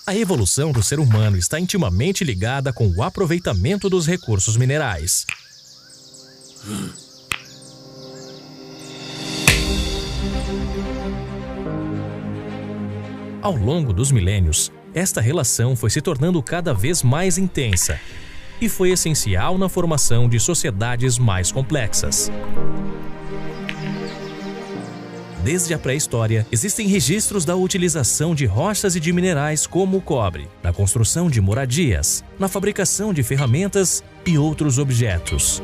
A evolução do ser humano está intimamente ligada com o aproveitamento dos recursos minerais. Ao longo dos milênios, esta relação foi se tornando cada vez mais intensa e foi essencial na formação de sociedades mais complexas. Desde a pré-história, existem registros da utilização de rochas e de minerais como o cobre, na construção de moradias, na fabricação de ferramentas e outros objetos.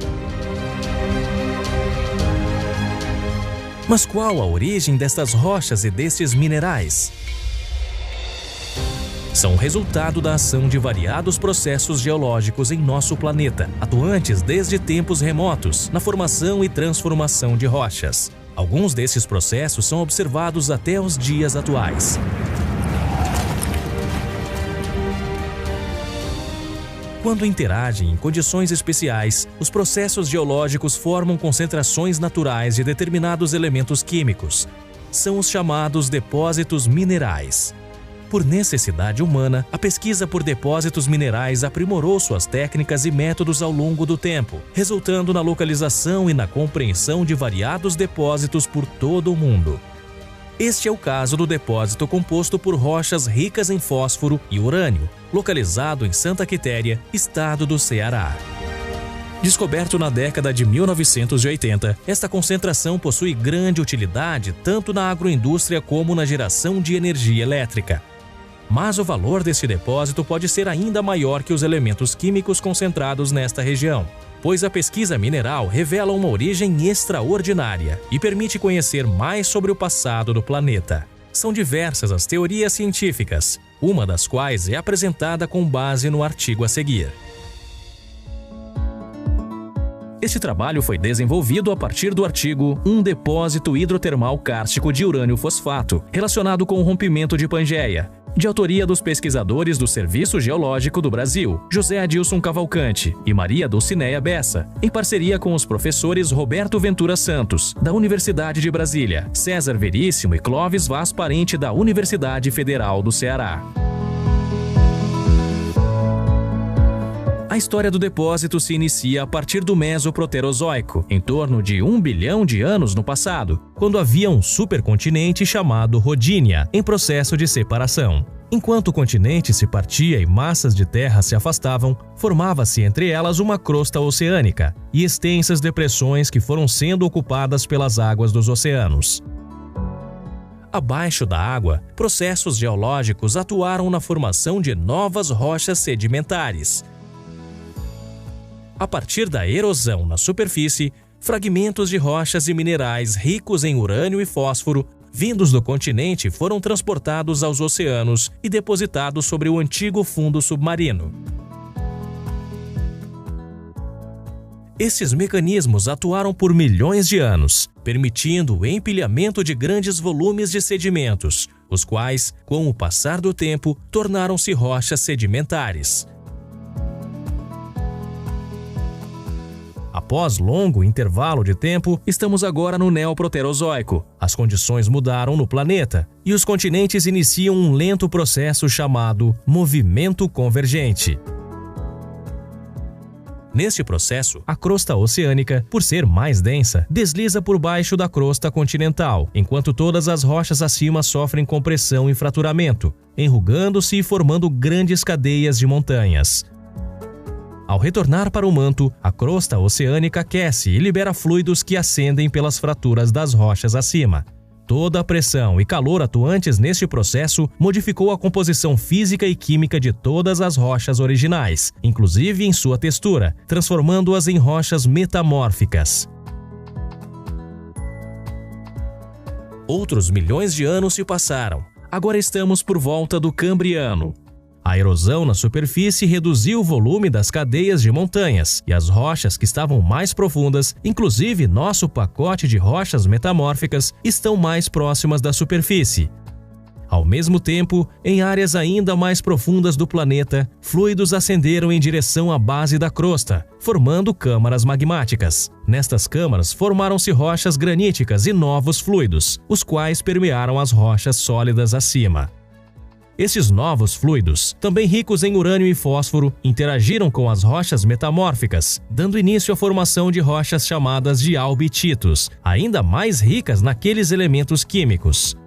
Mas qual a origem destas rochas e destes minerais? São resultado da ação de variados processos geológicos em nosso planeta, atuantes desde tempos remotos na formação e transformação de rochas. Alguns desses processos são observados até os dias atuais. Quando interagem em condições especiais, os processos geológicos formam concentrações naturais de determinados elementos químicos. São os chamados depósitos minerais. Por necessidade humana, a pesquisa por depósitos minerais aprimorou suas técnicas e métodos ao longo do tempo, resultando na localização e na compreensão de variados depósitos por todo o mundo. Este é o caso do depósito composto por rochas ricas em fósforo e urânio, localizado em Santa Quitéria, estado do Ceará. Descoberto na década de 1980, esta concentração possui grande utilidade tanto na agroindústria como na geração de energia elétrica. Mas o valor desse depósito pode ser ainda maior que os elementos químicos concentrados nesta região, pois a pesquisa mineral revela uma origem extraordinária e permite conhecer mais sobre o passado do planeta. São diversas as teorias científicas, uma das quais é apresentada com base no artigo a seguir. Este trabalho foi desenvolvido a partir do artigo Um depósito hidrotermal kárstico de urânio fosfato, relacionado com o rompimento de Pangeia, de autoria dos pesquisadores do Serviço Geológico do Brasil, José Adilson Cavalcante e Maria Dulcineia Bessa, em parceria com os professores Roberto Ventura Santos, da Universidade de Brasília, César Veríssimo e Clóvis Vaz Parente, da Universidade Federal do Ceará. A história do depósito se inicia a partir do Mesoproterozoico, em torno de 1 bilhão de anos no passado, quando havia um supercontinente chamado Rodínia, em processo de separação. Enquanto o continente se partia e massas de terra se afastavam, formava-se entre elas uma crosta oceânica e extensas depressões que foram sendo ocupadas pelas águas dos oceanos. Abaixo da água, processos geológicos atuaram na formação de novas rochas sedimentares. A partir da erosão na superfície, fragmentos de rochas e minerais ricos em urânio e fósforo, vindos do continente, foram transportados aos oceanos e depositados sobre o antigo fundo submarino. Esses mecanismos atuaram por milhões de anos, permitindo o empilhamento de grandes volumes de sedimentos, os quais, com o passar do tempo, tornaram-se rochas sedimentares. Após longo intervalo de tempo, estamos agora no Neoproterozoico. As condições mudaram no planeta e os continentes iniciam um lento processo chamado movimento convergente. Neste processo, a crosta oceânica, por ser mais densa, desliza por baixo da crosta continental, enquanto todas as rochas acima sofrem compressão e fraturamento, enrugando-se e formando grandes cadeias de montanhas. Ao retornar para o manto, a crosta oceânica aquece e libera fluidos que ascendem pelas fraturas das rochas acima. Toda a pressão e calor atuantes neste processo modificou a composição física e química de todas as rochas originais, inclusive em sua textura, transformando-as em rochas metamórficas. Outros milhões de anos se passaram. Agora estamos por volta do Cambriano. A erosão na superfície reduziu o volume das cadeias de montanhas e as rochas que estavam mais profundas, inclusive nosso pacote de rochas metamórficas, estão mais próximas da superfície. Ao mesmo tempo, em áreas ainda mais profundas do planeta, fluidos ascenderam em direção à base da crosta, formando câmaras magmáticas. Nestas câmaras formaram-se rochas graníticas e novos fluidos, os quais permearam as rochas sólidas acima. Esses novos fluidos, também ricos em urânio e fósforo, interagiram com as rochas metamórficas, dando início à formação de rochas chamadas de albititos, ainda mais ricas naqueles elementos químicos.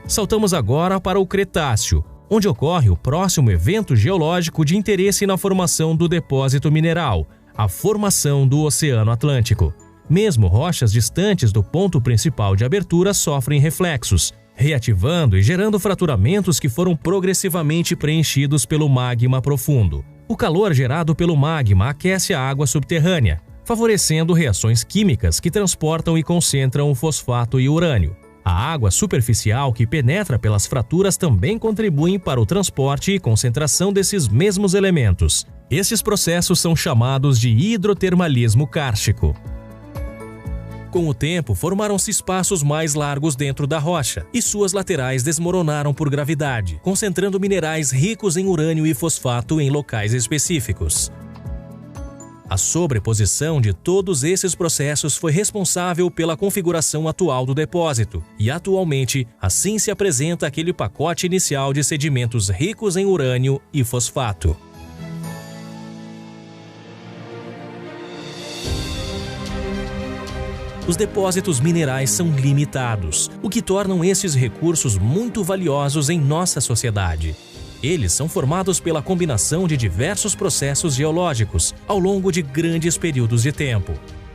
Saltamos agora para o Cretáceo, onde ocorre o próximo evento geológico de interesse na formação do depósito mineral, a formação do Oceano Atlântico. Mesmo rochas distantes do ponto principal de abertura sofrem reflexos, reativando e gerando fraturamentos que foram progressivamente preenchidos pelo magma profundo. O calor gerado pelo magma aquece a água subterrânea, favorecendo reações químicas que transportam e concentram o fosfato e o urânio. A água superficial que penetra pelas fraturas também contribui para o transporte e concentração desses mesmos elementos. Esses processos são chamados de hidrotermalismo kárstico. Com o tempo, formaram-se espaços mais largos dentro da rocha, e suas laterais desmoronaram por gravidade, concentrando minerais ricos em urânio e fosfato em locais específicos. A sobreposição de todos esses processos foi responsável pela configuração atual do depósito, e atualmente, assim se apresenta aquele pacote inicial de sedimentos ricos em urânio e fosfato. Os depósitos minerais são limitados, o que tornam esses recursos muito valiosos em nossa sociedade. Eles são formados pela combinação de diversos processos geológicos ao longo de grandes períodos de tempo.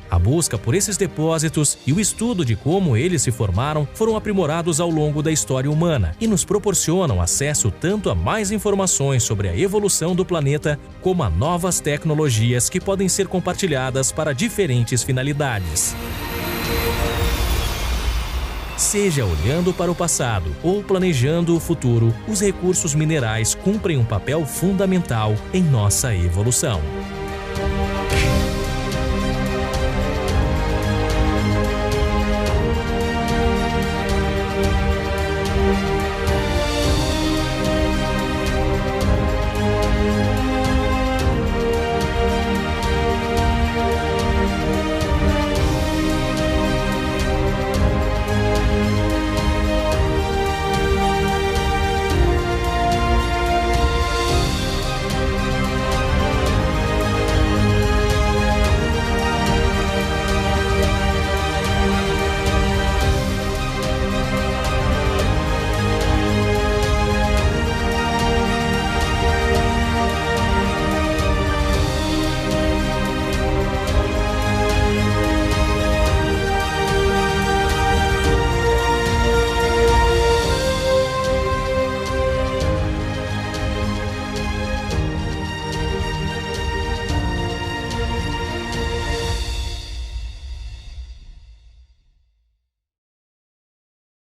A busca por esses depósitos e o estudo de como eles se formaram foram aprimorados ao longo da história humana e nos proporcionam acesso tanto a mais informações sobre a evolução do planeta, como a novas tecnologias que podem ser compartilhadas para diferentes finalidades. Seja olhando para o passado ou planejando o futuro, os recursos minerais cumprem um papel fundamental em nossa evolução.